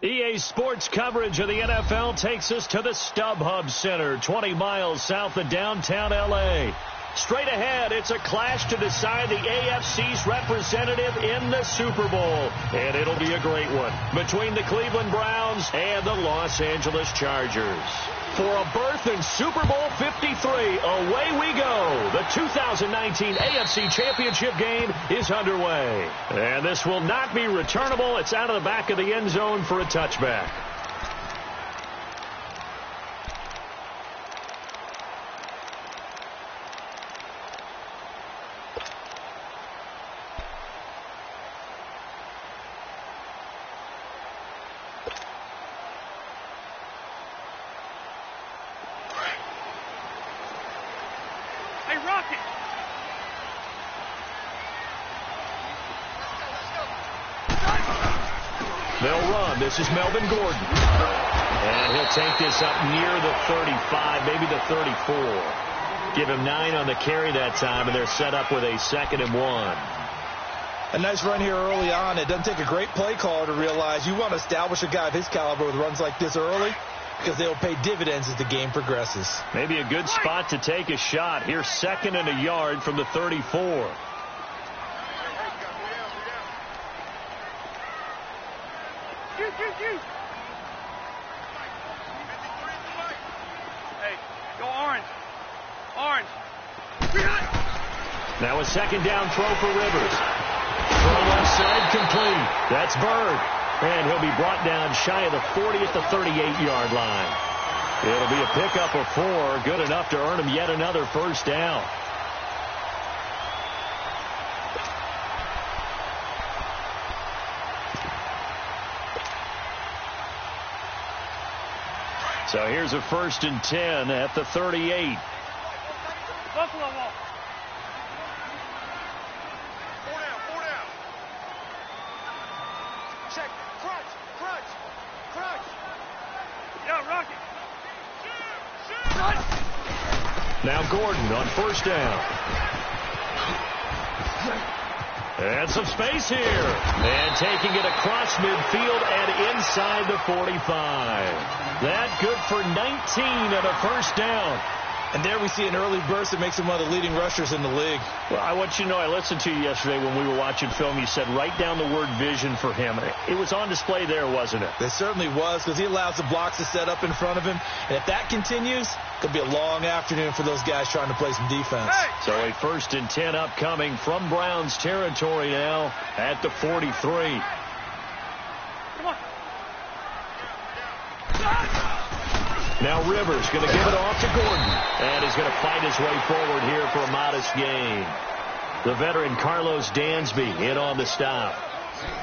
EA Sports coverage of the NFL takes us to the StubHub Center, 20 miles south of downtown L.A. Straight ahead, it's a clash to decide the AFC's representative in the Super Bowl. And it'll be a great one between the Cleveland Browns and the Los Angeles Chargers. For a berth in Super Bowl 53, away we go. The 2019 AFC Championship game is underway. And this will not be returnable. It's out of the back of the end zone for a touchback. They'll run. This is Melvin Gordon. And he'll take this up near the 35, maybe the 34. Give him 9 on the carry that time, and they're set up with a 2nd and 1. A nice run here early on. It doesn't take a great play caller to realize you want to establish a guy of his caliber with runs like this early because they'll pay dividends as the game progresses. Maybe a good spot to take a shot. Here's 2nd and a yard from the 34. Hey, go orange. Orange. Now a 2nd down throw for Rivers. Throw left side complete. That's Bird. And he'll be brought down shy of the 40 at the 38-yard line. It'll be a pickup of 4. Good enough to earn him yet another first down. So here's a 1st and 10 at the 38. Buffalo wall. 4 down. Check. Crunch. Yeah, Rocky. Now Gordon on 1st down. And some space here. And taking it across midfield and inside the 45. That good for 19 and a first down. And there we see an early burst that makes him one of the leading rushers in the league. Well, I want you to know, I listened to you yesterday when we were watching film. You said write down the word vision for him. It was on display there, wasn't it? It certainly was, because he allows the blocks to set up in front of him. And if that continues, it could be a long afternoon for those guys trying to play some defense. So a 1st and 10 upcoming from Browns territory now at the 43. Come on. Now Rivers going to give it off to Gordon. And he's going to fight his way forward here for a modest gain. The veteran Carlos Dansby in on the stop.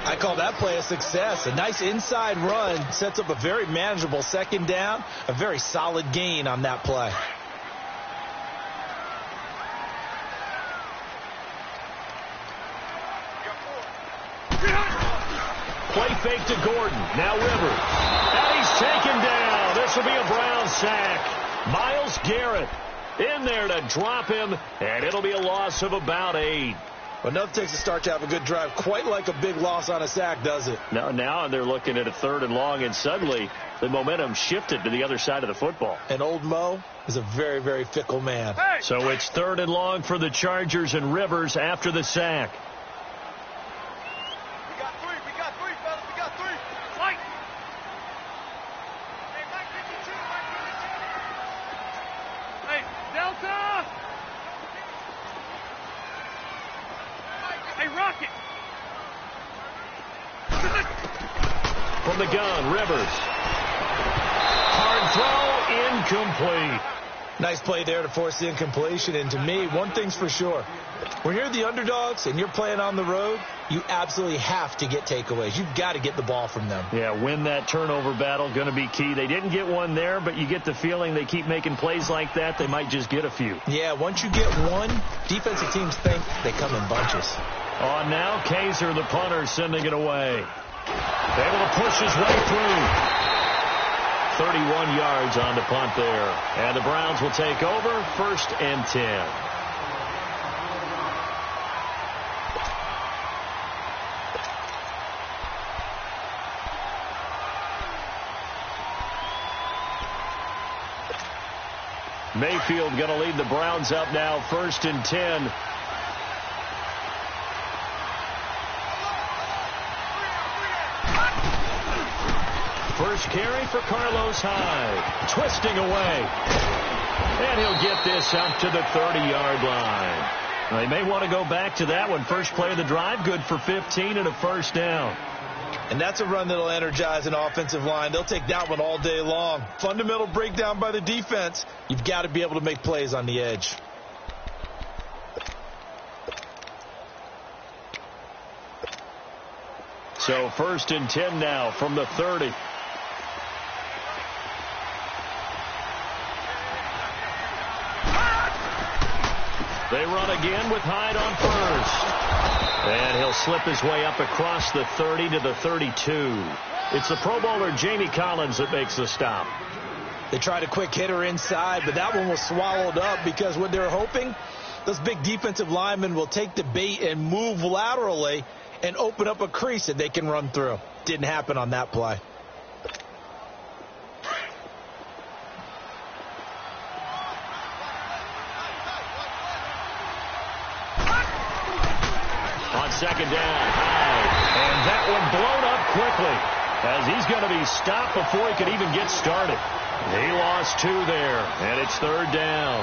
I call that play a success. A nice inside run sets up a very manageable 2nd down. A very solid gain on that play. Play fake to Gordon. Now Rivers. And he's taken down. This will be a Brown sack. Myles Garrett in there to drop him, and it'll be a loss of about 8. Well, nothing takes a start to have a good drive quite like a big loss on a sack, does it? Now they're looking at a 3rd and long, and suddenly the momentum shifted to the other side of the football. And old Mo is a very, very fickle man. Hey. So it's 3rd and long for the Chargers and Rivers after the sack. We got three, fellas. We got 3. Light. Hey, Delta. Hey, Rocket. From the gun, Rivers. Hard throw, incomplete. Nice play there to force the incompletion. And to me, one thing's for sure. When you're the underdogs and you're playing on the road, you absolutely have to get takeaways. You've got to get the ball from them. Yeah, win that turnover battle, going to be key. They didn't get one there, but you get the feeling they keep making plays like that, they might just get a few. Yeah, once you get one, defensive teams think they come in bunches. On now, Kaiser, the punter, sending it away. Able to push his way through. 31 yards on the punt there. And the Browns will take over, 1st and 10. Mayfield going to lead the Browns up now, 1st and 10. First carry for Carlos Hyde. Twisting away. And he'll get this up to the 30-yard line. They may want to go back to that one. First play of the drive, good for 15 and a first down. And that's a run that'll energize an offensive line. They'll take that one all day long. Fundamental breakdown by the defense. You've got to be able to make plays on the edge. So 1st and 10 now from the 30. They run again with Hyde on first. And he'll slip his way up across the 30 to the 32. It's the Pro Bowler Jamie Collins that makes the stop. They tried a quick hitter inside, but that one was swallowed up because what they're hoping, those big defensive linemen will take the bait and move laterally and open up a crease that they can run through. Didn't happen on that play. On second down, Hyde. And that one blown up quickly as he's going to be stopped before he could even get started. He lost 2 there, and it's 3rd down.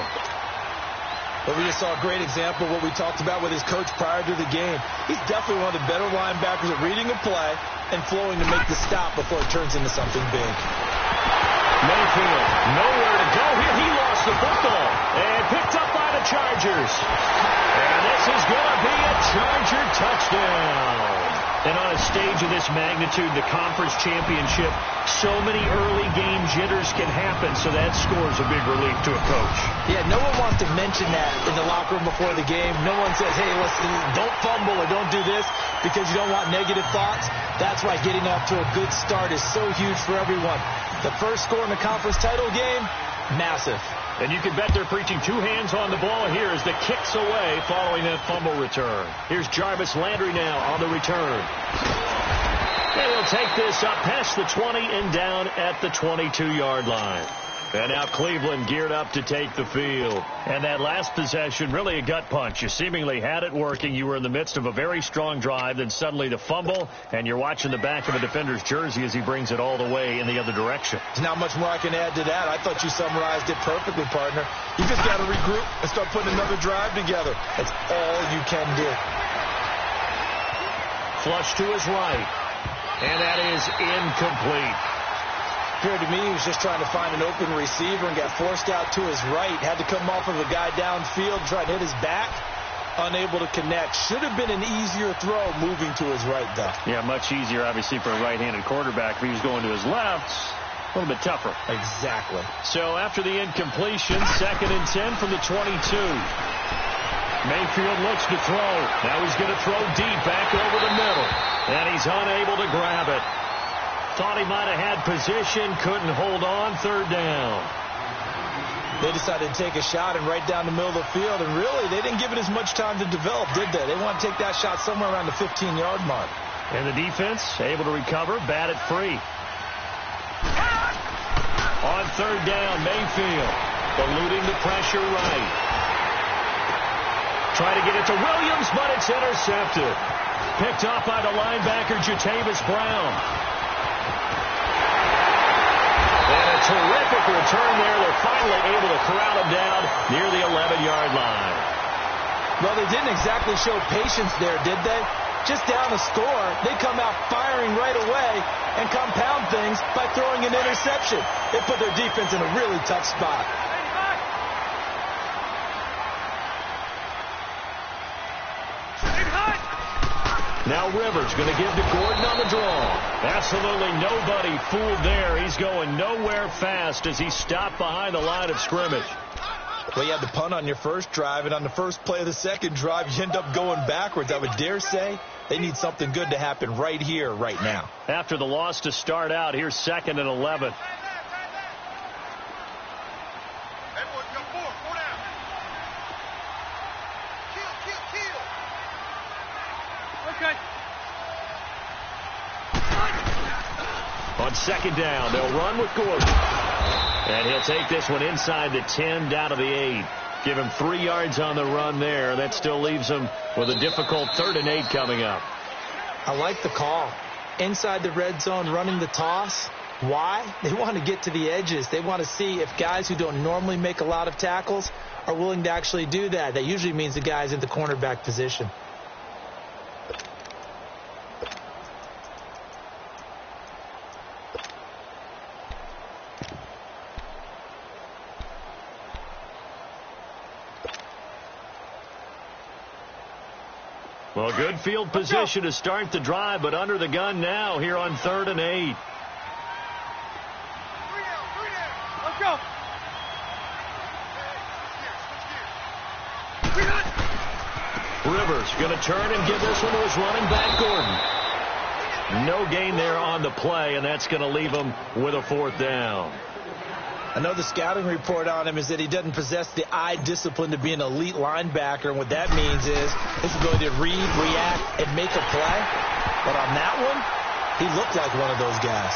But we just saw a great example of what we talked about with his coach prior to the game. He's definitely one of the better linebackers at reading a play and flowing to make the stop before it turns into something big. Mayfield, nowhere to go here. He lost the football and picked up by the Chargers. And this is going to be a Charger touchdown. And on a stage of this magnitude, the conference championship, so many early game jitters can happen, so that scores a big relief to a coach. Yeah, no one wants to mention that in the locker room before the game. No one says, hey, listen, don't fumble or don't do this because you don't want negative thoughts. That's why getting off to a good start is so huge for everyone. The first score in the conference title game, massive. And you can bet they're preaching 2 hands on the ball here as the kick's away following that fumble return. Here's Jarvis Landry now on the return. And he'll take this up past the 20 and down at the 22-yard line. And now Cleveland geared up to take the field. And that last possession, really a gut punch. You seemingly had it working. You were in the midst of a very strong drive. Then suddenly the fumble, and you're watching the back of a defender's jersey as he brings it all the way in the other direction. There's not much more I can add to that. I thought you summarized it perfectly, partner. You just got to regroup and start putting another drive together. That's all you can do. Flush to his right. And that is incomplete. Appeared to me he was just trying to find an open receiver and got forced out to his right. Had to come off of a guy downfield, try to hit his back. Unable to connect. Should have been an easier throw moving to his right, though. Yeah, much easier, obviously, for a right-handed quarterback. If he was going to his left, a little bit tougher. Exactly. So after the incompletion, 2nd and 10 from the 22. Mayfield looks to throw. Now he's going to throw deep back over the middle. And he's unable to grab it. Thought he might have had position, couldn't hold on, 3rd down. They decided to take a shot and right down the middle of the field, and really, they didn't give it as much time to develop, did they? They want to take that shot somewhere around the 15-yard mark. And the defense able to recover, bat it free. On 3rd down, Mayfield eluding the pressure right. Try to get it to Williams, but it's intercepted. Picked off by the linebacker, Jatavis Brown. And a terrific return there. They're finally able to corral him down near the 11-yard line. Well, they didn't exactly show patience there, did they? Just down a score, they come out firing right away and compound things by throwing an interception. They put their defense in a really tough spot. Now Rivers going to give to Gordon on the draw. Absolutely nobody fooled there. He's going nowhere fast as he stopped behind the line of scrimmage. Well, you had the punt on your first drive, and on the first play of the second drive, you end up going backwards. I would dare say they need something good to happen right here, right now. After the loss to start out, here's 2nd and 11. On 2nd down, they'll run with Gordon. And he'll take this one inside the 10, down to the 8. Give him 3 yards on the run there. That still leaves him with a difficult 3rd and 8 coming up. I like the call. Inside the red zone, running the toss. Why? They want to get to the edges. They want to see if guys who don't normally make a lot of tackles are willing to actually do that. That usually means the guy's in the cornerback position. Well, good field position to start the drive, but under the gun now here on 3rd and 8. Let's go. Rivers going to turn and give this one to his running back, Gordon. No gain there on the play, and that's going to leave him with a 4th down. I know the scouting report on him is that he doesn't possess the eye discipline to be an elite linebacker, and what that means is his ability to read, react, and make a play. But on that one, he looked like one of those guys.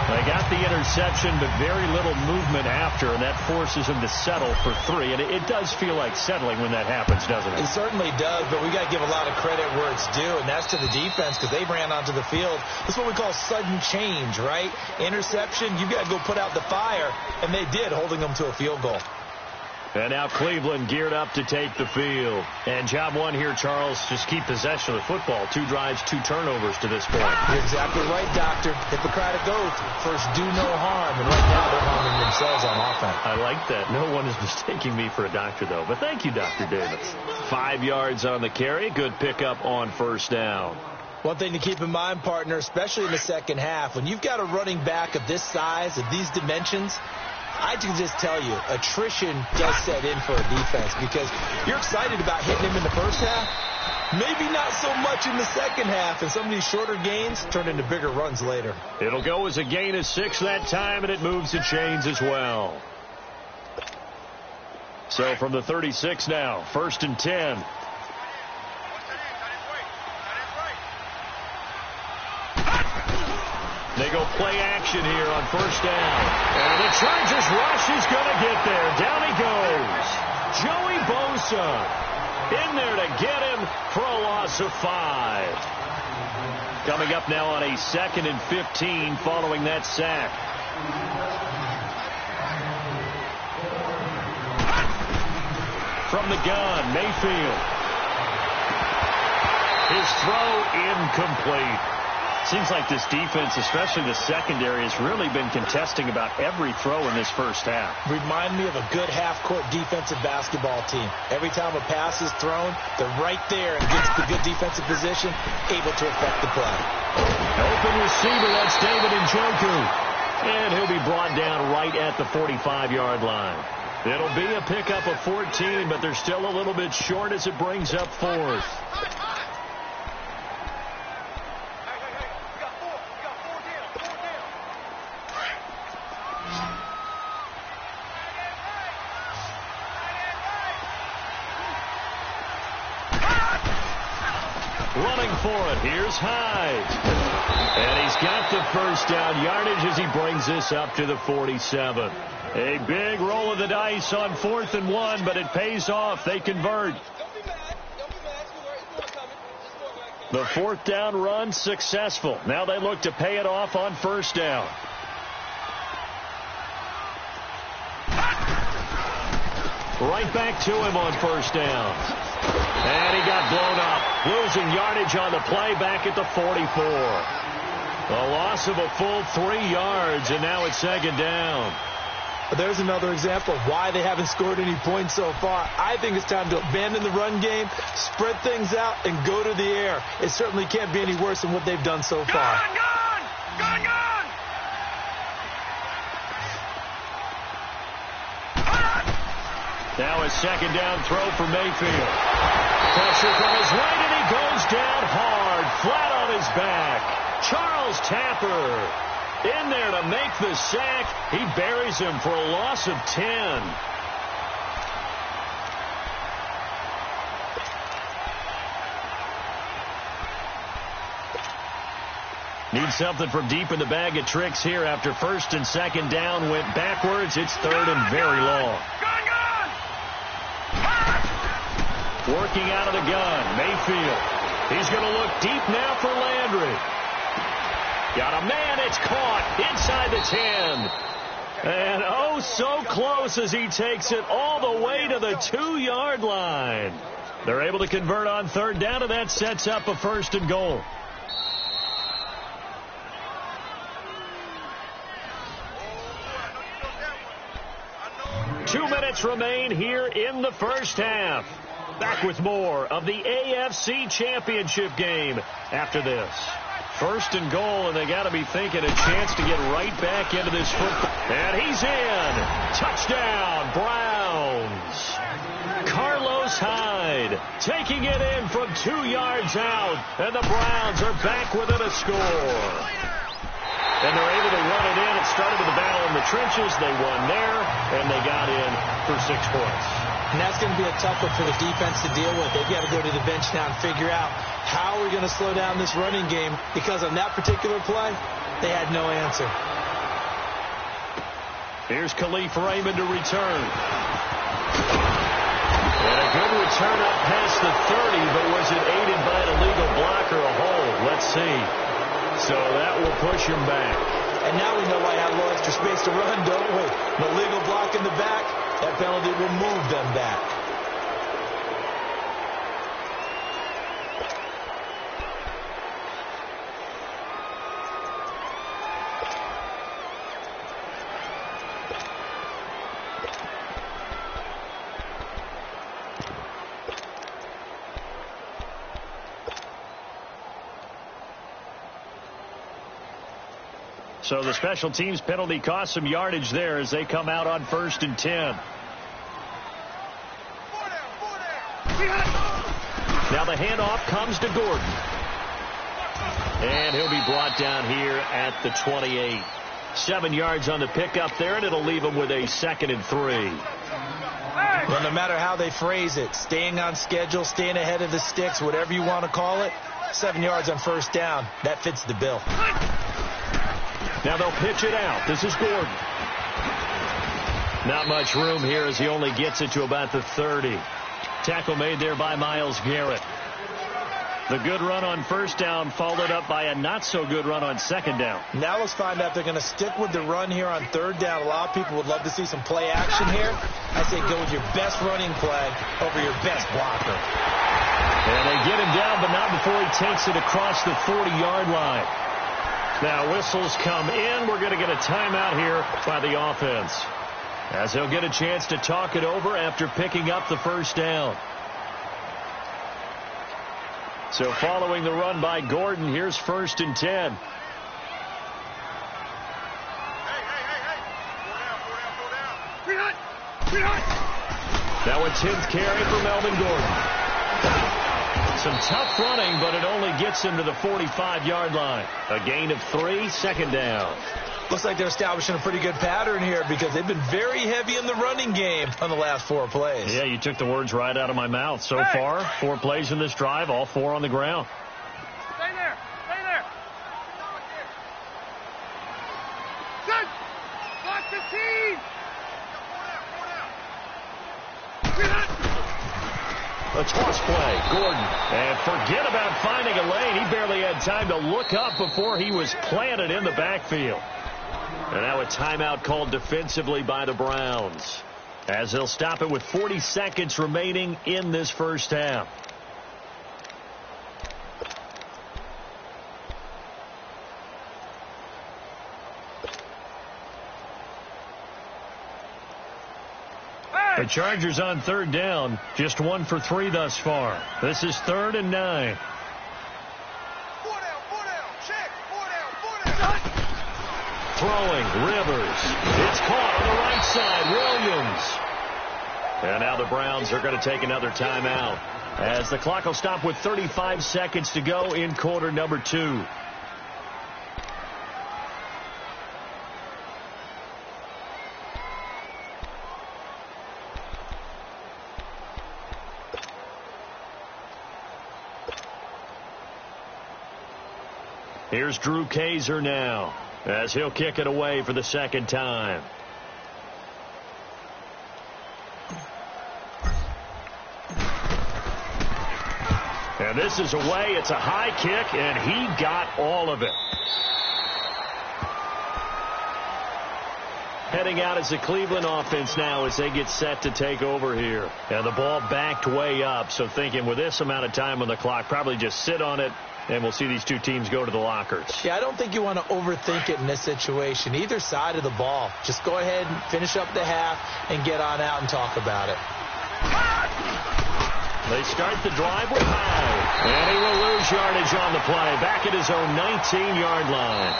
They got the interception, but very little movement after, and that forces him to settle for 3. And it does feel like settling when that happens, doesn't it? It certainly does, but we got to give a lot of credit where it's due, and that's to the defense because they ran onto the field. That's what we call sudden change, right? Interception, you got to go put out the fire, and they did, holding them to a field goal. And now Cleveland geared up to take the field. And job one here, Charles, just keep possession of the football. 2 drives, 2 turnovers to this point. You're exactly right, Doctor. Hippocratic oath. First, do no harm. And right now, they're harming themselves on offense. I like that. No one is mistaking me for a doctor, though. But thank you, Dr. Davis. 5 yards on the carry. Good pickup on 1st down. One thing to keep in mind, partner, especially in the second half, when you've got a running back of this size, of these dimensions, I can just tell you, attrition does set in for a defense because you're excited about hitting him in the first half. Maybe not so much in the second half, and some of these shorter gains turn into bigger runs later. It'll go as a gain of 6 that time, and it moves the chains as well. So from the 36 now, 1st and 10. They go play action here on 1st down. And the Chargers rush is going to get there. Down he goes. Joey Bosa in there to get him for a loss of 5. Coming up now on a 2nd and 15 following that sack. From the gun, Mayfield. His throw incomplete. Seems like this defense, especially the secondary, has really been contesting about every throw in this first half. Remind me of a good half-court defensive basketball team. Every time a pass is thrown, they're right there and gets the good defensive position, able to affect the play. Open receiver, that's David Njoku. And he'll be brought down right at the 45-yard line. It'll be a pickup of 14, but they're still a little bit short as it brings up 4th. Running for it, here's Hyde. And he's got the 1st down yardage as he brings this up to the 47. A big roll of the dice on 4th and 1, but it pays off. They convert. The 4th down run successful. Now they look to pay it off on 1st down. Right back to him on 1st down. And he got blown up, losing yardage on the play back at the 44. A loss of a full 3 yards, and now it's 2nd down. There's another example of why they haven't scored any points so far. I think it's time to abandon the run game, spread things out, and go to the air. It certainly can't be any worse than what they've done so far. Gone! Now a 2nd down throw for Mayfield. Pressure from his right, and he goes down hard, flat on his back. Charles Tapper in there to make the sack. He buries him for a loss of 10. Need something from deep in the bag of tricks here after first and second down went backwards. It's third and very long. Working out of the gun, Mayfield. He's going to look deep now for Landry. Got a man, it's caught inside the 10. And oh, so close as he takes it all the way to the 2-yard line. They're able to convert on third down, and that sets up a first and goal. Two minutes remain here in the first half. Back with more of the AFC Championship game after this. First and goal, and they got to be thinking a chance to get right back into this football. And he's in. Touchdown, Browns. Carlos Hyde taking it in from 2 yards out, and the Browns are back within a score. And they're able to run it in. It started with a battle in the trenches. They won there, and they got in for 6 points. And that's going to be a tough one for the defense to deal with. They've got to go to the bench now and figure out how we're going to slow down this running game, because on that particular play, they had no answer. Here's Khalif Raymond to return. And a good return up past the 30, but was it aided by an illegal block or a hold? Let's see. So that will push him back. And now we know why I have a little extra space to run, don't we? An illegal block in the back, that penalty will move them back. So the special teams penalty cost some yardage there as they come out on first and 10. Now the handoff comes to Gordon. And he'll be brought down here at the 28. 7 yards on the pickup there, and it'll leave him with a 2nd and 3. Well, no matter how they phrase it, staying on schedule, staying ahead of the sticks, whatever you want to call it, 7 yards on first down, that fits the bill. Now they'll pitch it out. This is Gordon. Not much room here as he only gets it to about the 30. Tackle made there by Myles Garrett. The good run on first down followed up by a not-so-good run on second down. Now let's find out they're going to stick with the run here on third down. A lot of people would love to see some play action here. I say go with your best running play over your best blocker. And they get him down, but not before he takes it across the 40-yard line. Now whistles come in. We're going to get a timeout here by the offense, as he'll get a chance to talk it over after picking up the first down. So following the run by Gordon, here's first and 10. Hey. Four down. Now a 10th carry for Melvin Gordon. Some tough running, but it only gets him to the 45-yard line. A gain of 3, second down. Looks like they're establishing a pretty good pattern here, because they've been very heavy in the running game on the last 4 plays. Yeah, you took the words right out of my mouth. So far, 4 plays in this drive, all 4 on the ground. Stay there. Good. Watch the team. A toss play, Gordon. And forget about finding a lane. He barely had time to look up before he was planted in the backfield. And now a timeout called defensively by the Browns, as they'll stop it with 40 seconds remaining in this first half. The Chargers on third down, just 1 for 3 thus far. This is 3rd and 9. 4 down. Check. 4 down. Throwing, Rivers. It's caught on the right side, Williams. And now the Browns are going to take another timeout, as the clock will stop with 35 seconds to go in quarter number 2. Here's Drew Kaiser now as he'll kick it away for the second time. And this is away. It's a high kick, and he got all of it. Heading out as the Cleveland offense now as they get set to take over here. And the ball backed way up, so thinking with this amount of time on the clock, probably just sit on it, and we'll see these two teams go to the lockers. Yeah, I don't think you want to overthink it in this situation. Either side of the ball. Just go ahead and finish up the half and get on out and talk about it. They start the drive with high. And he will lose yardage on the play. Back at his own 19-yard line.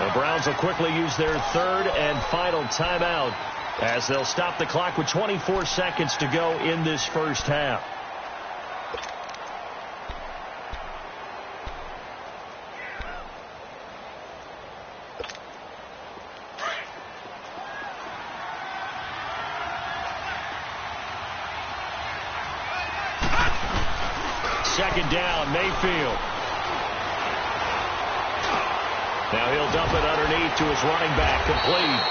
The Browns will quickly use their third and final timeout as they'll stop the clock with 24 seconds to go in this first half. Second down, Mayfield. Now he'll dump it underneath to his running back, complete.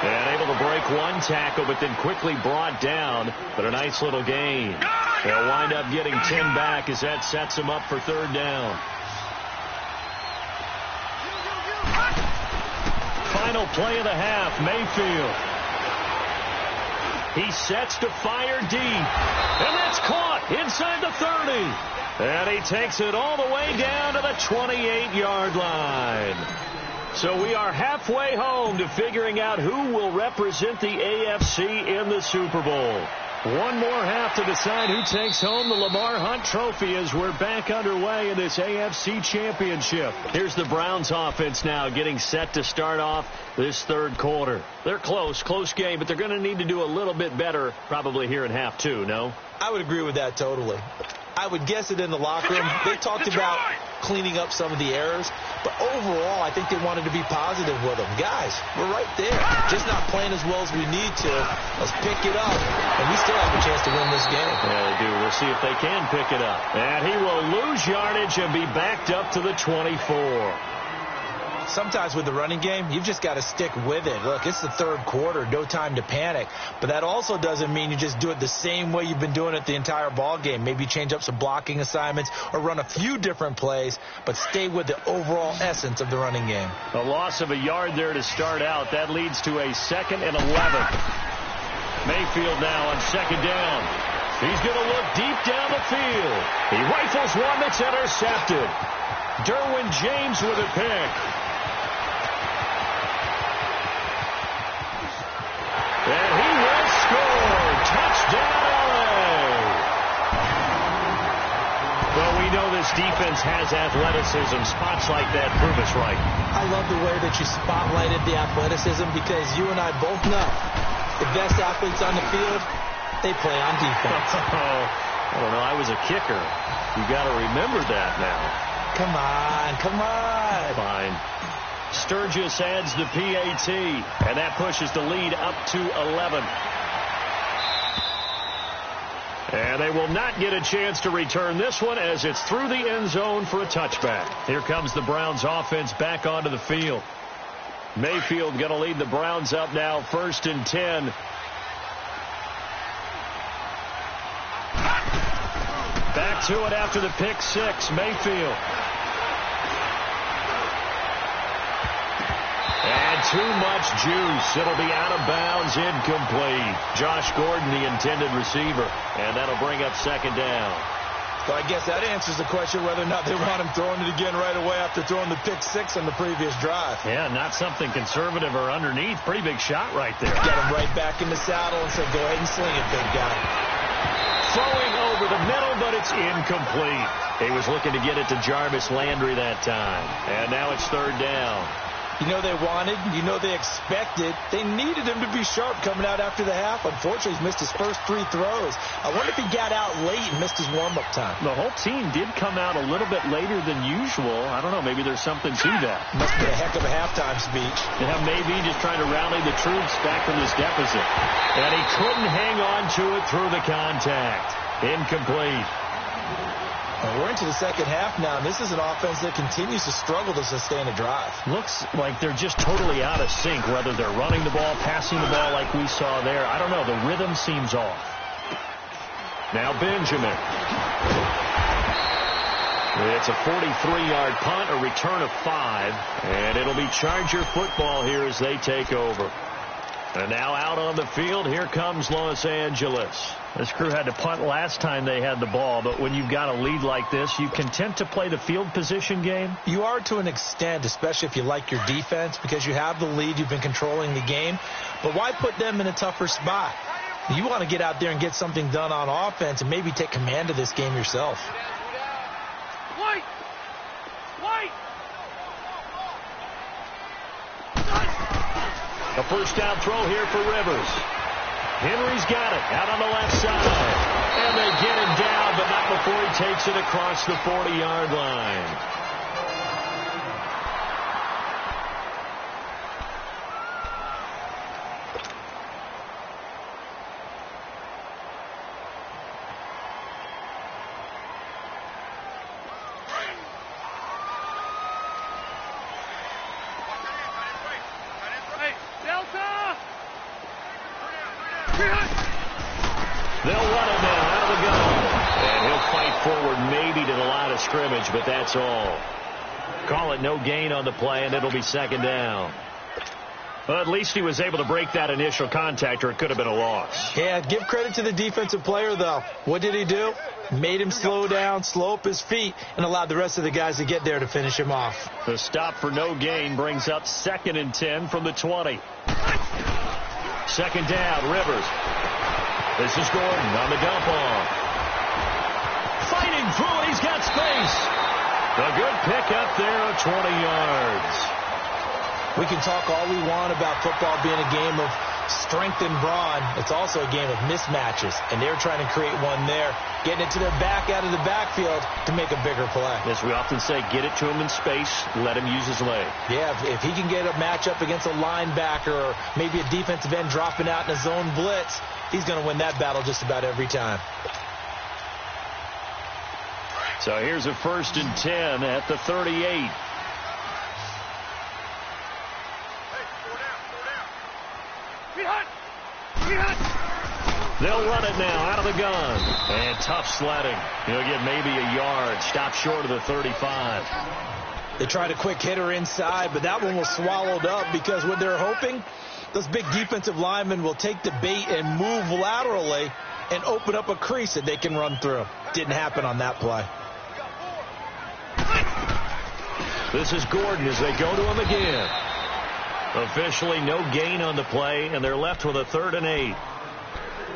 And able to break one tackle, but then quickly brought down. But a nice little gain. They'll wind up getting 10 back as that sets him up for third down. Final play of the half, Mayfield. He sets to fire deep. And that's caught inside the 30. And he takes it all the way down to the 28-yard line. So we are halfway home to figuring out who will represent the AFC in the Super Bowl. One more half to decide who takes home the Lamar Hunt Trophy as we're back underway in this AFC Championship. Here's the Browns offense now getting set to start off this third quarter. They're close game, but they're going to need to do a little bit better probably here in half two, no? I would agree with that totally. I would guess it in the locker room. They talked about cleaning up some of the errors, but overall, I think they wanted to be positive with them. Guys, we're right there. Just not playing as well as we need to. Let's pick it up, and we still have a chance to win this game. Yeah, they do. We'll see if they can pick it up. And he will lose yardage and be backed up to the 24. Sometimes with the running game, you've just got to stick with it. Look, it's the third quarter, no time to panic. But that also doesn't mean you just do it the same way you've been doing it the entire ball game. Maybe change up some blocking assignments or run a few different plays, but stay with the overall essence of the running game. A loss of a yard there to start out. That leads to a 2nd and 11. Mayfield now on second down. He's going to look deep down the field. He rifles one that's intercepted. Derwin James with a pick. And he will score. Touchdown, LA. Well, we know this defense has athleticism. Spots like that prove us right. I love the way that you spotlighted the athleticism because you and I both know the best athletes on the field, they play on defense. I don't know. I was a kicker. You got to remember that now. Come on. Fine. Sturgis adds the PAT, and that pushes the lead up to 11. And they will not get a chance to return this one as it's through the end zone for a touchback. Here comes the Browns offense back onto the field. Mayfield going to lead the Browns up now, 1st and 10. Back to it after the pick six, Mayfield. And too much juice. It'll be out of bounds, incomplete. Josh Gordon, the intended receiver. And that'll bring up second down. So I guess that answers the question whether or not they want him throwing it again right away after throwing the pick six on the previous drive. Yeah, not something conservative or underneath. Pretty big shot right there. Got him right back in the saddle and said, go ahead and sling it, big guy. Throwing over the middle, but it's incomplete. He was looking to get it to Jarvis Landry that time. And now it's third down. You know they wanted, you know they expected. They needed him to be sharp coming out after the half. Unfortunately, he's missed his first 3 throws. I wonder if he got out late and missed his warm-up time. The whole team did come out a little bit later than usual. I don't know, maybe there's something to that. Must have been a heck of a halftime speech. Yeah, maybe just trying to rally the troops back from this deficit. And he couldn't hang on to it through the contact. Incomplete. And we're into the second half now, and this is an offense that continues to struggle to sustain a drive. Looks like they're just totally out of sync, whether they're running the ball, passing the ball like we saw there. I don't know. The rhythm seems off. Now Benjamin. It's a 43-yard punt, a return of 5, and it'll be Charger football here as they take over. And now out on the field, here comes Los Angeles. This crew had to punt last time they had the ball, but when you've got a lead like this, you content to play the field position game? You are to an extent, especially if you like your defense, because you have the lead, you've been controlling the game. But why put them in a tougher spot? You want to get out there and get something done on offense and maybe take command of this game yourself. White! White! A first down throw here for Rivers. Henry's got it out on the left side. And they get it down, but not before he takes it across the 40-yard line. They'll run it now out of the gun. And he'll fight forward maybe to the line of scrimmage, but that's all. Call it no gain on the play, and it'll be second down. Well, at least he was able to break that initial contact, or it could have been a loss. Yeah, give credit to the defensive player, though. What did he do? Made him slow down, slow up his feet, and allowed the rest of the guys to get there to finish him off. The stop for no gain brings up 2nd and 10 from the 20. Second down, Rivers. This is Gordon on the dump off. Fighting through it, he's got space. A good pickup there of 20 yards. We can talk all we want about football being a game of strength and brawn. It's also a game of mismatches, and they're trying to create one there, getting it to their back out of the backfield to make a bigger play. As we often say, get it to him in space, let him use his leg. Yeah, if he can get a matchup against a linebacker or maybe a defensive end dropping out in a zone blitz, he's going to win that battle just about every time. So here's a 1st and 10 at the 38. They'll run it now out of the gun. And tough sledding. He'll get maybe a yard. Stop short of the 35. They tried a quick hitter inside, but that one was swallowed up because what they're hoping, those big defensive linemen will take the bait and move laterally and open up a crease that they can run through. Didn't happen on that play. This is Gordon as they go to him again. Officially no gain on the play, and they're left with a 3rd and 8.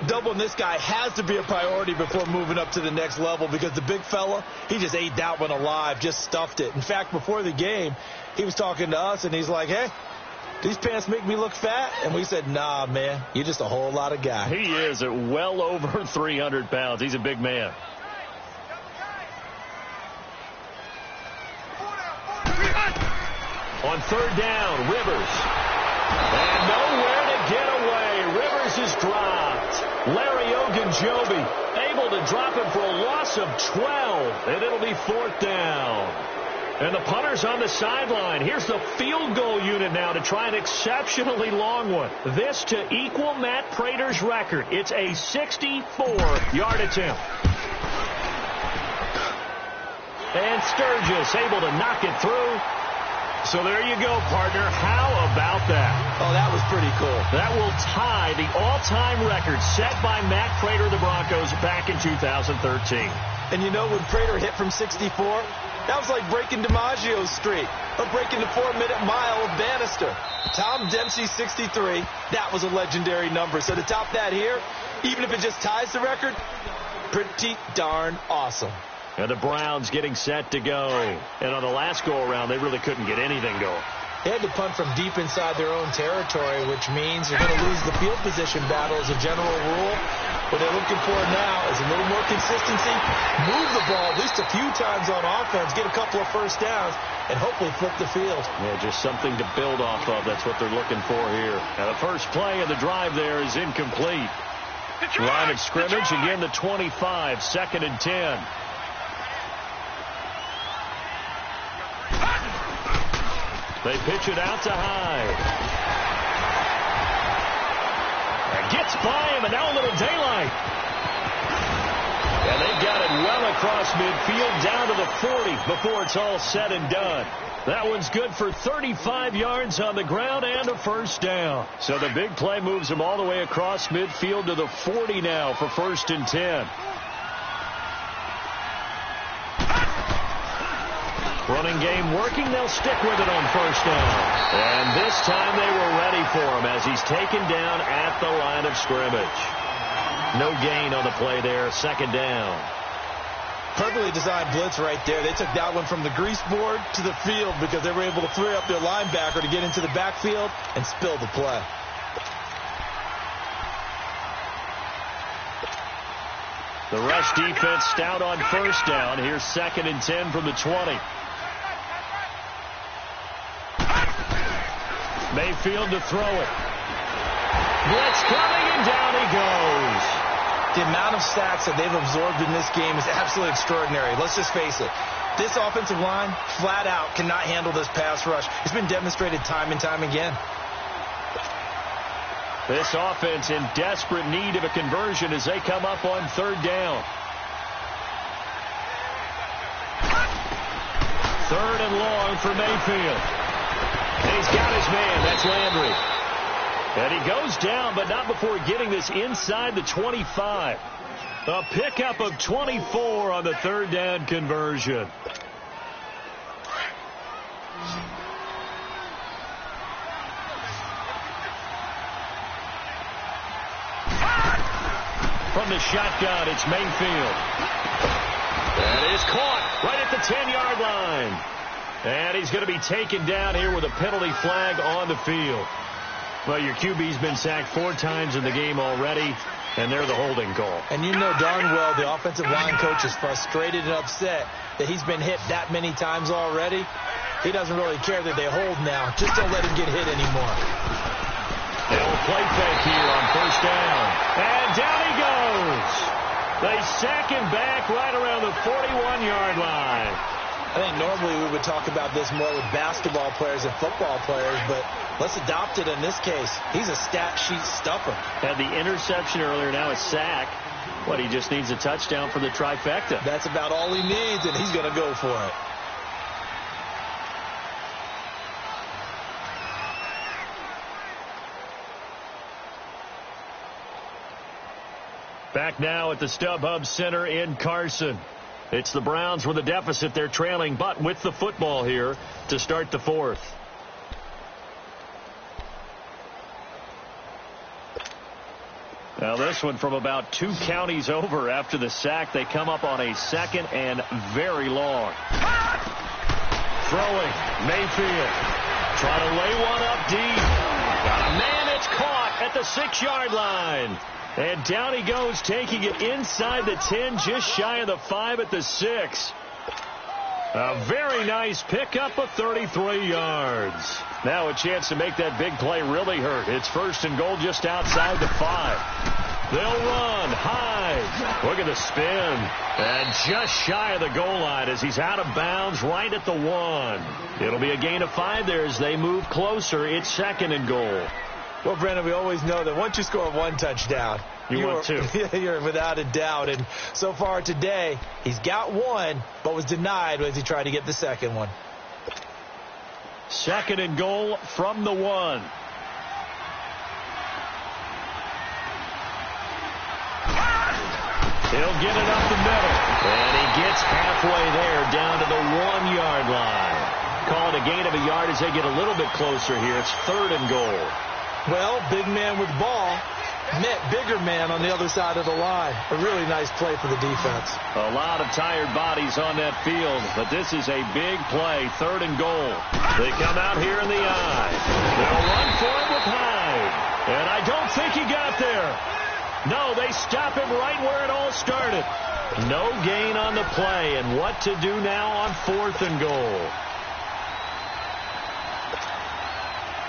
Doubling this guy has to be a priority before moving up to the next level because the big fella, he just ate that one alive, just stuffed it. In fact, before the game, he was talking to us, and he's like, hey, these pants make me look fat? And we said, nah, man, you're just a whole lot of guy. He is at well over 300 pounds. He's a big man. On 3rd down, Rivers. And nowhere to get away. Rivers is dropped. Larry Ogunjobi able to drop him for a loss of 12. And it'll be 4th down. And the punter's on the sideline. Here's the field goal unit now to try an exceptionally long one. This to equal Matt Prater's record. It's a 64-yard attempt. And Sturgis able to knock it through. So there you go, partner. How about that? Oh, that was pretty cool. That will tie the all-time record set by Matt Prater of the Broncos back in 2013. And you know, when Prater hit from 64, that was like breaking DiMaggio's streak or breaking the 4-minute mile of Bannister. Tom Dempsey, 63, that was a legendary number. So to top that here, even if it just ties the record, pretty darn awesome. And the Browns getting set to go. And on the last go-around, they really couldn't get anything going. They had to punt from deep inside their own territory, which means they're going to lose the field position battle as a general rule. What they're looking for now is a little more consistency, move the ball at least a few times on offense, get a couple of first downs, and hopefully flip the field. Yeah, just something to build off of. That's what they're looking for here. Now, the first play of the drive there is incomplete. Line of scrimmage, again the 25, 2nd and 10. They pitch it out to Hyde. And gets by him, and now a little daylight. And they've got it well across midfield down to the 40 before it's all said and done. That one's good for 35 yards on the ground and a first down. So the big play moves them all the way across midfield to the 40 now for 1st and 10. Running game working. They'll stick with it on 1st down. And this time they were ready for him as he's taken down at the line of scrimmage. No gain on the play there. 2nd down. Perfectly designed blitz right there. They took that one from the grease board to the field because they were able to free up their linebacker to get into the backfield and spill the play. The rush defense stout on 1st down. Here's 2nd and 10 from the 20. Mayfield to throw it. Blitz coming, and down he goes. The amount of sacks that they've absorbed in this game is absolutely extraordinary. Let's just face it. This offensive line, flat out, cannot handle this pass rush. It's been demonstrated time and time again. This offense in desperate need of a conversion as they come up on 3rd down. 3rd and long for Mayfield. And he's got his man. That's Landry. And he goes down, but not before getting this inside the 25. A pickup of 24 on the 3rd down conversion. From the shotgun, it's Mayfield. That is caught right at the 10-yard line. And he's going to be taken down here with a penalty flag on the field. Well, your QB's been sacked 4 times in the game already, and they're the holding call. And you know darn well the offensive line coach is frustrated and upset that he's been hit that many times already. He doesn't really care that they hold now. Just don't let him get hit anymore. They'll play fake here on 1st down. And down he goes. They sack him back right around the 41-yard line. I think normally we would talk about this more with basketball players and football players, but let's adopt it in this case. He's a stat sheet stuffer. Had the interception earlier, now a sack. What, he just needs a touchdown for the trifecta. That's about all he needs, and he's going to go for it. Back now at the StubHub Center in Carson. It's the Browns with a deficit. They're trailing, but with the football here to start the 4th. Now this one from about 2 counties over after the sack. They come up on a 2nd and very long. Throwing, Mayfield. Trying to lay one up deep. Got a man, it's caught at the 6-yard line. And down he goes, taking it inside the 10, just shy of the 5 at the 6. A very nice pickup of 33 yards. Now a chance to make that big play really hurt. It's 1st and goal just outside the 5. They'll run high. Look at the spin. And just shy of the goal line as he's out of bounds right at the 1. It'll be a gain of 5 there as they move closer. It's 2nd and goal. Well, Brandon, we always know that once you score 1 touchdown, you want 2. You're without a doubt. And so far today, he's got 1, but was denied as he tried to get the 2nd one. 2nd and goal from the 1. He'll get it up the middle. And he gets halfway there down to the 1-yard line. Call it a gain of a yard as they get a little bit closer here. It's 3rd and goal. Well, big man with ball met bigger man on the other side of the line. A really nice play for the defense. A lot of tired bodies on that field, but this is a big play. 3rd and goal. They come out here in the eye. They'll run for it with Hyde. And I don't think he got there. No, they stop him right where it all started. No gain on the play, and what to do now on 4th and goal.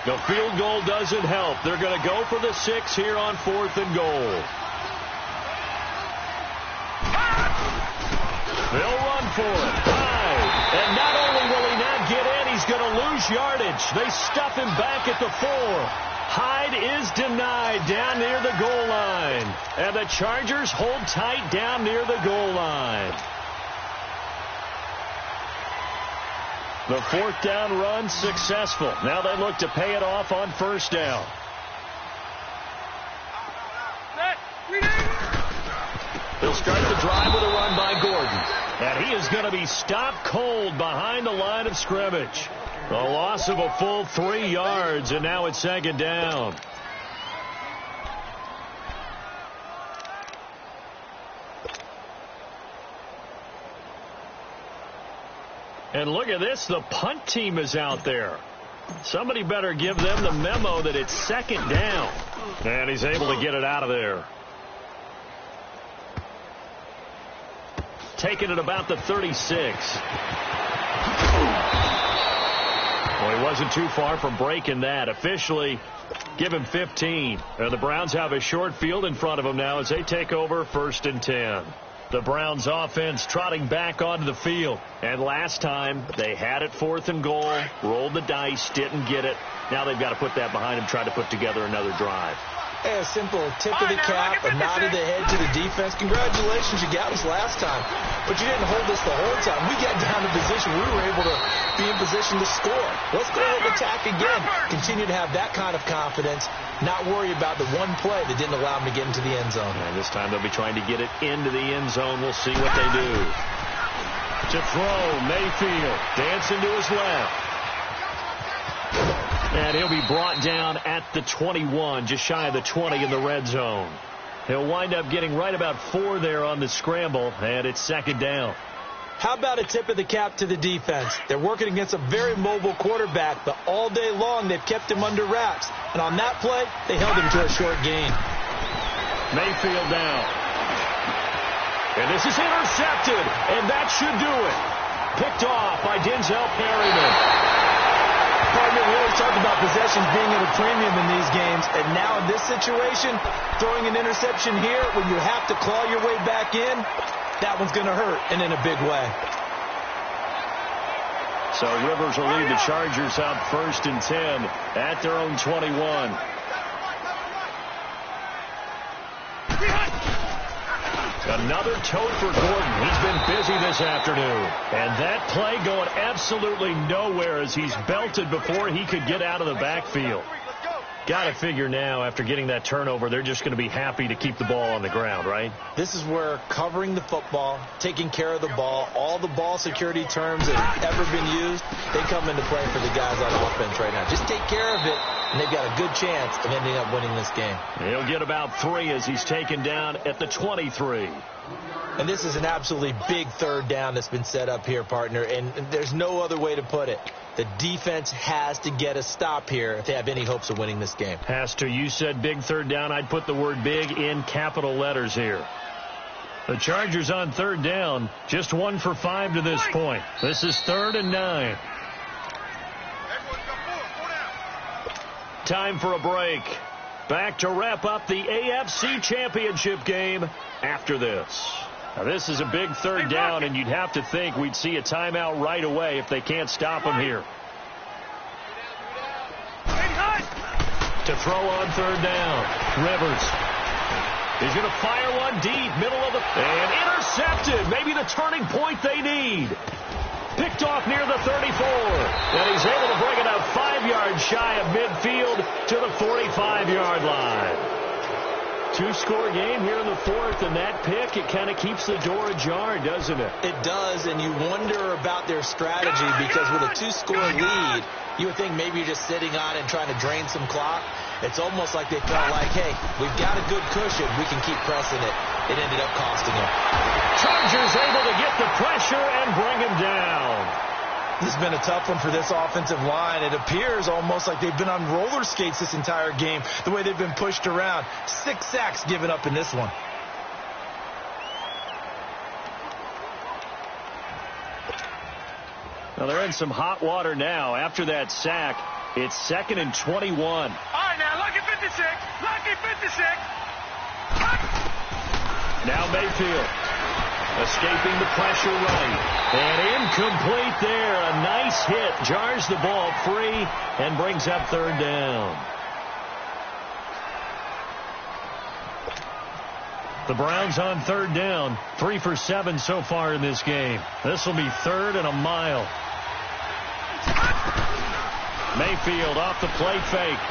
The field goal doesn't help. They're going to go for the 6 here on 4th and goal. They'll run for it. Hyde. And not only will he not get in, he's going to lose yardage. Scrimmage. They stuff him back at the 4. Hyde is denied down near the goal line. And the Chargers hold tight down near the goal line. The 4th down run successful. Now they look to pay it off on 1st down. They'll start the drive with a run by Gordon. And he is going to be stopped cold behind the line of scrimmage. A loss of a full 3 yards, and now it's 2nd down. And look at this, the punt team is out there. Somebody better give them the memo that it's 2nd down. And he's able to get it out of there. Taking it about the 36. Well, he wasn't too far from breaking that. Officially, give him 15. And the Browns have a short field in front of them now as they take over 1st and 10. The Browns offense trotting back onto the field. And last time, they had it 4th and goal, rolled the dice, didn't get it. Now they've got to put that behind them, try to put together another drive. Hey, a simple tip of the cap, a nod of the head to the defense. Congratulations, you got us last time. But you didn't hold us the whole time. We got down to position. We were able to be in position to score. Let's go ahead and attack again. Continue to have that kind of confidence. Not worry about the one play that didn't allow them to get into the end zone. And this time they'll be trying to get it into the end zone. We'll see what they do. To throw, Mayfield dancing to his left. And he'll be brought down at the 21, just shy of the 20 in the red zone. He'll wind up getting right about 4 there on the scramble, and it's 2nd down. How about a tip of the cap to the defense? They're working against a very mobile quarterback, but all day long they've kept him under wraps. And on that play, they held him to a short gain. Mayfield down. And this is intercepted, and that should do it. Picked off by Denzel Perryman. Partner, we always talk about possessions being at a premium in these games, and now in this situation, throwing an interception here when you have to claw your way back in, that one's going to hurt, and in a big way. So Rivers will lead the Chargers out 1st and 10 at their own 21. Another tote for Gordon. He's been busy this afternoon. And that play going absolutely nowhere as he's belted before he could get out of the backfield. Got to figure now, after getting that turnover, they're just going to be happy to keep the ball on the ground, right? This is where covering the football, taking care of the ball, all the ball security terms that have ever been used, they come into play for the guys on offense right now. Just take care of it, and they've got a good chance of ending up winning this game. He'll get about 3 as he's taken down at the 23. And this is an absolutely big 3rd down that's been set up here, partner, and there's no other way to put it. The defense has to get a stop here if they have any hopes of winning this game. Has to. You said big 3rd down. I'd put the word big in capital letters here. The Chargers on 3rd down, just 1 for 5 to this point. This is 3rd and 9. Time for a break. Back to wrap up the AFC Championship game after this. Now, this is a big 3rd down, and you'd have to think we'd see a timeout right away if they can't stop him here. To throw on 3rd down, Rivers. He's going to fire one deep, middle of the... And intercepted. Maybe the turning point they need. Picked off near the 34. And he's able to bring it up 5 yards shy of midfield to the 45-yard line. 2-score game here in the 4th, and that pick, it kind of keeps the door ajar, doesn't it? It does, and you wonder about their strategy because with a 2-score lead, you would think maybe you're just sitting on it and trying to drain some clock. It's almost like they felt like, hey, we've got a good cushion. We can keep pressing it. It ended up costing them. Chargers able to get the pressure and bring him down. This has been a tough one for this offensive line. It appears almost like they've been on roller skates this entire game, the way they've been pushed around. 6 sacks given up in this one. Well, they're in some hot water now. After that sack, it's 2nd and 21. All right, now, lucky 56. Lucky 56. Now Mayfield. Escaping the pressure right. And incomplete there. A nice hit. Jars the ball free and brings up third down. The Browns on third down. 3 for 7 so far in this game. This will be third and a mile. Mayfield off the play fake.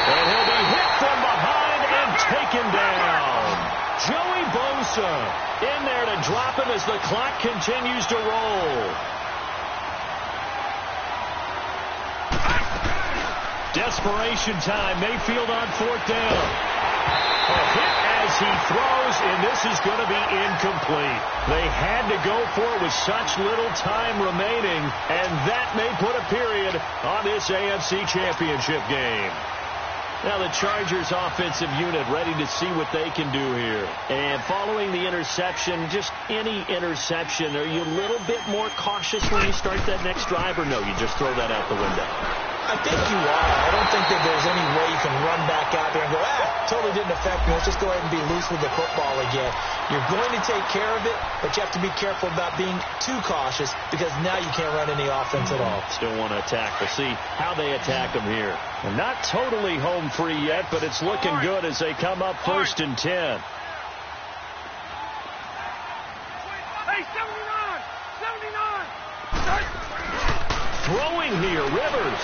And he'll be hit from behind and taken down. Joey Bosa in there to drop him as the clock continues to roll. Desperation time. Mayfield on fourth down. A hit as he throws, and this is going to be incomplete. They had to go for it with such little time remaining, and that may put a period on this AFC Championship game. Now the Chargers offensive unit ready to see what they can do here. And following the interception, just any interception, are you a little bit more cautious when you start that next drive, or no, you just throw that out the window? I think you are. I don't think that there's any way you can run back out there and go, totally didn't affect me. Let's just go ahead and be loose with the football again. You're going to take care of it, but you have to be careful about being too cautious because now you can't run any offense at all. Still want to attack. We'll see how they attack them here. And not totally home free yet, but it's looking good as they come up 1st and 10. Hey, 79! 79! Throwing here, Rivers.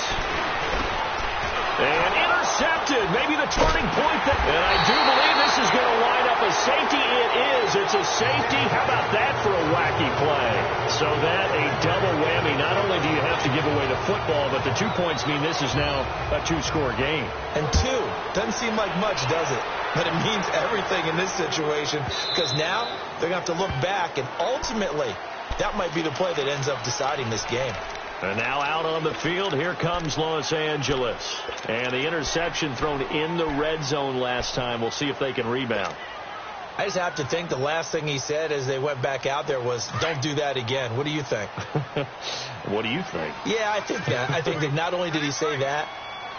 And intercepted. Maybe the turning point. And I do believe this is going to line up a safety. It is. It's a safety. How about that for a wacky play? So that a double whammy. Not only do you have to give away the football, but the 2 points mean this is now a 2-score game. And 2 doesn't seem like much, does it? But it means everything in this situation because now they're going to have to look back, and ultimately that might be the play that ends up deciding this game. And now out on the field, here comes Los Angeles. And the interception thrown in the red zone last time. We'll see if they can rebound. I just have to think the last thing he said as they went back out there was, don't do that again. What do you think? What do you think? Yeah, I think that. I think that not only did he say that,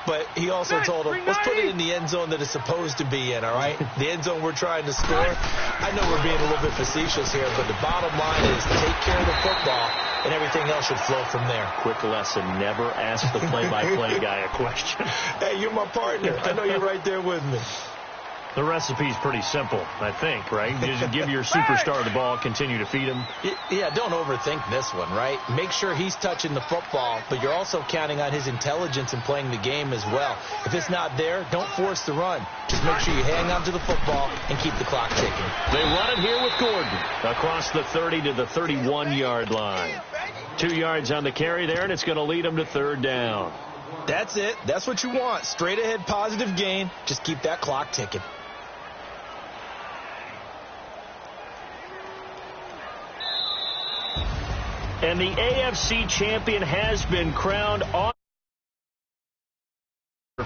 but he also told him, let's put it in the end zone that it's supposed to be in, all right? The end zone we're trying to score. I know we're being a little bit facetious here, but the bottom line is take care of the football, and everything else should flow from there. Quick lesson, never ask the play-by-play guy a question. Hey, you're my partner. I know you're right there with me. The recipe's pretty simple, I think, right? Just give your superstar the ball, continue to feed him. Yeah, don't overthink this one, right? Make sure he's touching the football, but you're also counting on his intelligence in playing the game as well. If it's not there, don't force the run. Just make sure you hang on to the football and keep the clock ticking. They run it here with Gordon across the 30 to the 31-yard line. 2 yards on the carry there, and it's going to lead them to third down. That's it. That's what you want. Straight ahead, positive gain. Just keep that clock ticking. And the AFC champion has been crowned on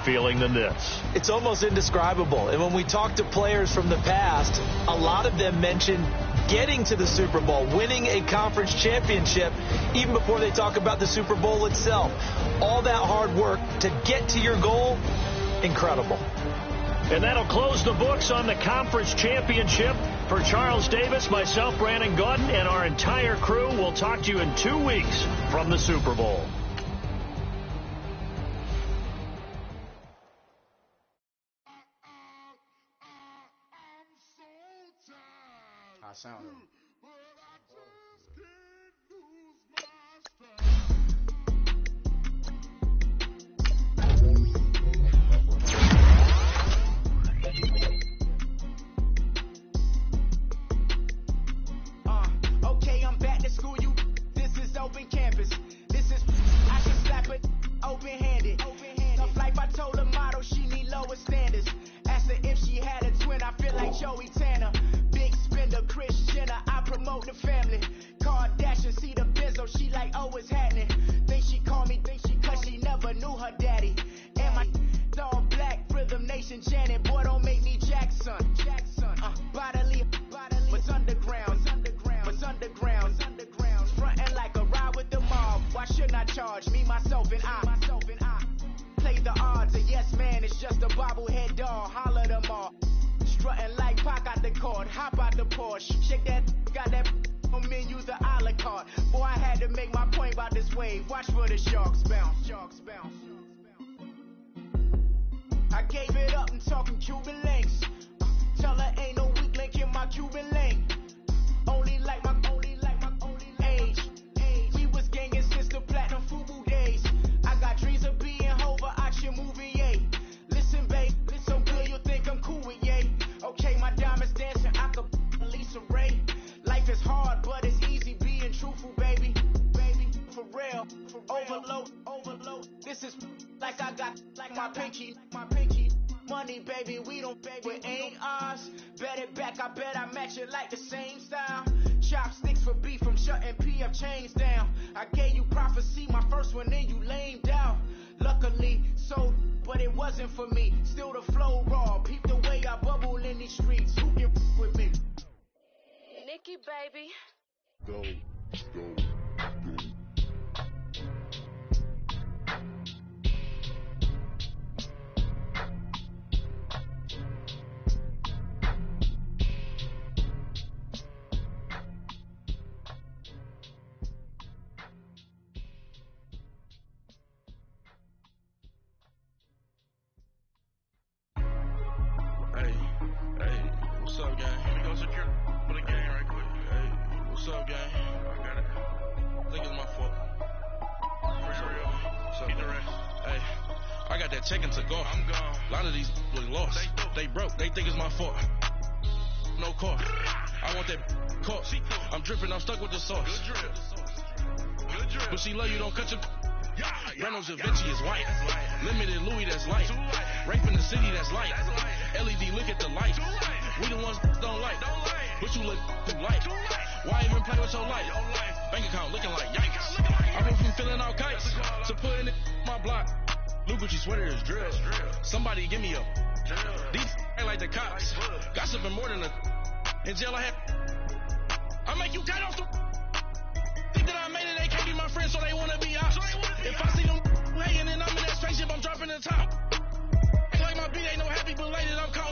feeling than this. It's almost indescribable. And when we talk to players from the past, a lot of them mention getting to the Super Bowl, winning a conference championship, even before they talk about the Super Bowl itself. All that hard work to get to your goal, incredible. And that'll close the books on the conference championship. For Charles Davis, myself, Brandon Gaudin, and our entire crew, we'll talk to you in 2 weeks from the Super Bowl. I sound it. Okay, I'm back to school. This is open campus. I should slap it open-handed. Tough life, I told her motto, she need lower standards. Asked her if she had a twin, I feel like Joey Tanner. Big spender, Kris Jenner, I promote the family. Kardashian, see the Benzo, she like, oh, it's happening. Think she call me, cause she never knew her daddy. And my all black, Rhythm Nation, Janet, boy, don't make me Jackson. Bodily, was underground. Frontin' like a ride with the mob. Why shouldn't I charge me, myself, and I? Play the odds, a yes man is just a bobblehead doll. Holler them all. strutting like Pac out the court, hop out the Porsche, shake that, got that on menus a la carte. Boy, I had to make my point about this wave. Watch for the sharks bounce, sharks bounce. I gave it up and talking Cuban links. Tell her ain't no weak link in my Cuban link. Only like my age. We was gangin' since the platinum FUBU days. I got dreams of being Hova, action movie, yay. Listen, babe, so good you'll think I'm cool with yay. Okay, my diamonds dancing, I could Lisa Ray. Life is hard, but it's easy being truthful, baby. Baby, for real. Overload. This is like I got like my pinky. Money, baby, we don't beg, it ain't ours. Bet it back, I bet I match it like the same style. Chopsticks for beef from shutting PF chains down. I gave you prophecy, my first one, then you lamed out. Luckily, so, but it wasn't for me. Still the flow raw, peep the way I bubble in these streets. Who can with me? Nikki, baby. Go. What's up, gang? Let me go secure for the gang right quick. Hey, what's up, gang? I got it. I think it's my fault. For real. What's up, keep the rest. Hey, I got that check and took off. I'm gone. A lot of these was lost. They broke. They think it's my fault. No car. I want that caught. I'm dripping. I'm stuck with the sauce. Good drip. But she love you. Don't cut your... Reynolds Da Vinci is white. Limited Louis, that's light. Rape in the city, that's light. LED, look at the light. We the ones don't like. But you look too light. Why even play with your life? Bank account looking like yikes. I went from feeling all kites to putting it in my block. Blue Gucci sweater is drill. Somebody give me a. These ain't like the cops. Gossiping more than a. In jail I had. I make you cut off the. Think that I made it, they can't be my friends, so they wanna be ops. If I see them hanging and I'm in that spaceship, I'm dropping the top. Ain't like my beat, ain't no happy belated, I'm counting